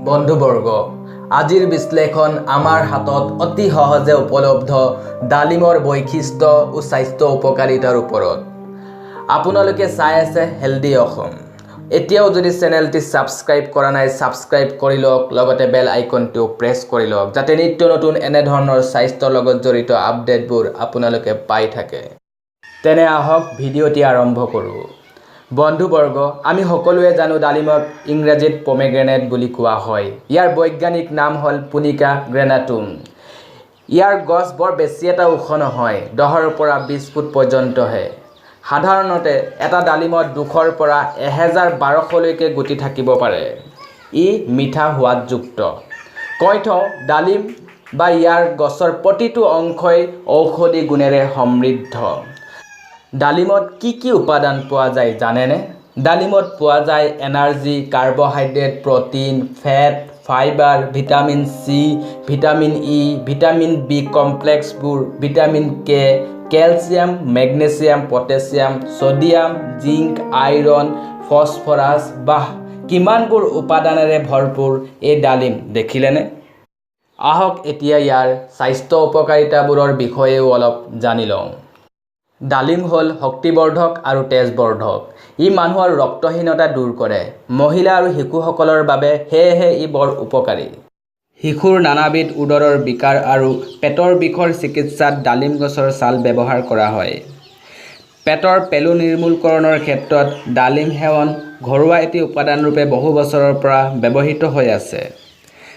বন্ধুবৰ্গ আজিৰ বিশ্লেষণ আমাৰ হাতত অতি সহজে উপলব্ধ ডালিমৰ বৈশিষ্ট্য ও স্বাস্থ্য উপকাৰিতাৰ ওপৰত আপোনালোকে চাই আছে হেলদি অসম এতিয়াও যদি চেনেলটি সাবস্ক্ৰাইব কৰা নাই সাবস্ক্ৰাইব কৰি লওক লগতে বেল আইকনটো প্ৰেছ কৰি লওক যাতে নিত্য নতুন এনে ধৰণৰ স্বাস্থ্যৰ লগত জড়িত আপডেটবোৰ আপোনালোকে পাই থাকে তেনে আহক ভিডিঅ'টি আৰম্ভ কৰোঁ বন্ধুবৰ্গ আমি সকলোৱে জানো ডালিমক ইংৰাজীত promagranate বুলি কোৱা হয় ইয়াৰ বৈজ্ঞানিক নাম হ'ল পুনিকা গ্ৰেনাটুম ইয়াৰ গছ বৰ বেছি এটা ওখ নহয় 10 পৰা 20 ফুট পৰ্যন্তহে সাধাৰণতে এটা ডালিমত 200 পৰা 1012 লৈকে গুটি থাকিব পাৰে ই মিঠা সোৱাদযুক্ত কইঠ ডালিম বা ইয়াৰ গছৰ প্ৰতিটো অংশই ঔষধি গুণেৰে সমৃদ্ধ ডালিমত কি উপাদান পোৱা যায় জানেনে ডালিমত পোৱা যায় energy carbohydrate protein fat fibre vitamin C vitamin E vitamin B কমপ্লেক্সবোৰ vitamin K calcium magnesium potassium sodium zinc iron phosphorus বাহ কিমানবোৰ উপাদানেৰে ভৰপুৰ এই ডালিম দেখিলেনে আহক এতিয়া ইয়াৰ স্বাস্থ্য উপকাৰিতাবোৰৰ বিষয়েও অলপ জানি লওঁ ডালিম হল শক্তিবৰ্ধক আৰু তেজবৰ্ধক ই মানুহৰ ৰক্তহীনতা দূৰ কৰে মহিলা আৰু শিশুসকলৰ বাবে হেহে ই বৰ উপকাৰী শিশুৰ নানাবিধ উদৰৰ বিকাৰ আৰু পেটৰ বিষৰ চিকিৎসাত ডালিম গছৰ ছাল ব্যৱহাৰ কৰা হয় পেটৰ পেলু নিৰ্মূলকৰণৰ ক্ষেত্ৰত ডালিম সেৱন ঘৰুৱা এটি উপাদান ৰূপে বহু বছৰৰ পৰা ব্যৱহৃত হৈ আছে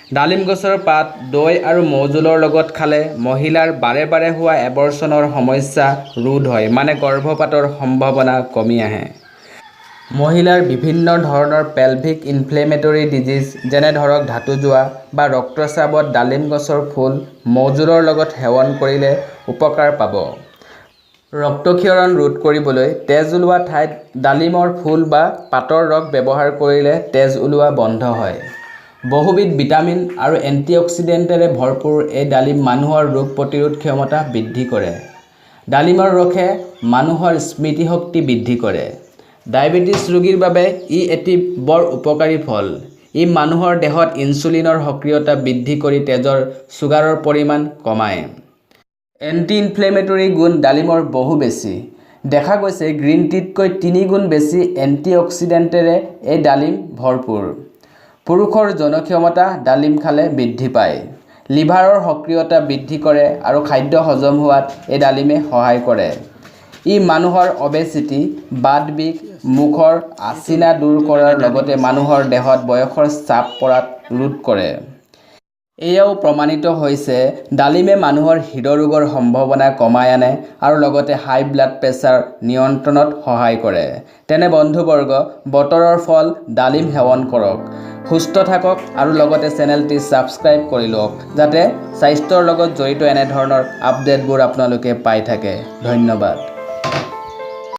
ডালিম গছৰ পাত দৈ আৰু মৌজোলৰ লগত খালে মহিলাৰ বাৰে বাৰে হোৱা এবৰ্চনৰ সমস্যা ৰোধ হয় মানে গৰ্ভপাতৰ সম্ভাৱনা কমি আহে মহিলাৰ বিভিন্ন ধৰণৰ পেলভিক ইনফ্লেমেটৰি ডিজিজ যেনে ধৰক ধাতু যোৱা বা ৰক্তস্ৰাৱত ডালিম গছৰ ফুল মৌজোলৰ লগত সেৱন কৰিলে উপকাৰ পাব ৰক্তক্ষৰণ ৰোধ কৰিবলৈ তেজ ওলোৱা ঠাইত ডালিমৰ ফুল বা পাতৰ ৰস ব্যৱহাৰ কৰিলে তেজ ওলোৱা বন্ধ হয় বহুবিধ ভিটামিন আৰু এন্টিঅক্সিডেন্টেৰে ভৰপূৰ এই ডালিম মানুহৰ ৰোগ প্ৰতিৰোধ ক্ষমতা বৃদ্ধি কৰে ডালিমৰ ৰসে মানুহৰ স্মৃতি শক্তি বৃদ্ধি কৰে ডায়াবেটিছ ৰোগীৰ বাবে ই এটি বৰ উপকাৰী ফল ই মানুহৰ দেহত ইনচুলিনৰ সক্ৰিয়তা বৃদ্ধি কৰি তেজৰ সুগাৰৰ পৰিমাণ কমায় এন্টি ইনফ্লেমেটৰি গুণ ডালিমৰ বহু বেছি দেখা গৈছে গ্ৰীণ টিতকৈ 3 গুণ বেছি এন্টিঅক্সিডেন্টেৰে এই ডালিম ভৰপূৰ পুৰুষৰ জনক্ষমতা ডালিম খালে বৃদ্ধি পায় লিভাৰৰ সক্ৰিয়তা বৃদ্ধি কৰে আৰু খাদ্য হজম হোৱাত এই ডালিমে সহায় কৰে ই মানুহৰ অবেচিটি বাতবিষ মুখৰ আচিনা দূৰ কৰাৰ লগতে মানুহৰ দেহত বয়সৰ চাপ পৰাত ৰোধ কৰে এয়াও প্ৰমাণিত হৈছে ডালিমে মানুহৰ হৃদৰোগৰ সম্ভাৱনা কমাই আনে আৰু লগতে হাই ব্লাড প্ৰেছাৰ নিয়ন্ত্ৰণত সহায় কৰে তেনে বন্ধুবৰ্গ বতৰৰ ফল ডালিম সেৱন কৰক সুস্থ থাকক আৰু লগতে চেনেলটি সাবস্ক্ৰাইব কৰি লওক যাতে স্বাস্থ্যৰ লগত জড়িত এনে ধৰণৰ আপডেটবোৰ আপোনালোকে পাই থাকে ধন্যবাদ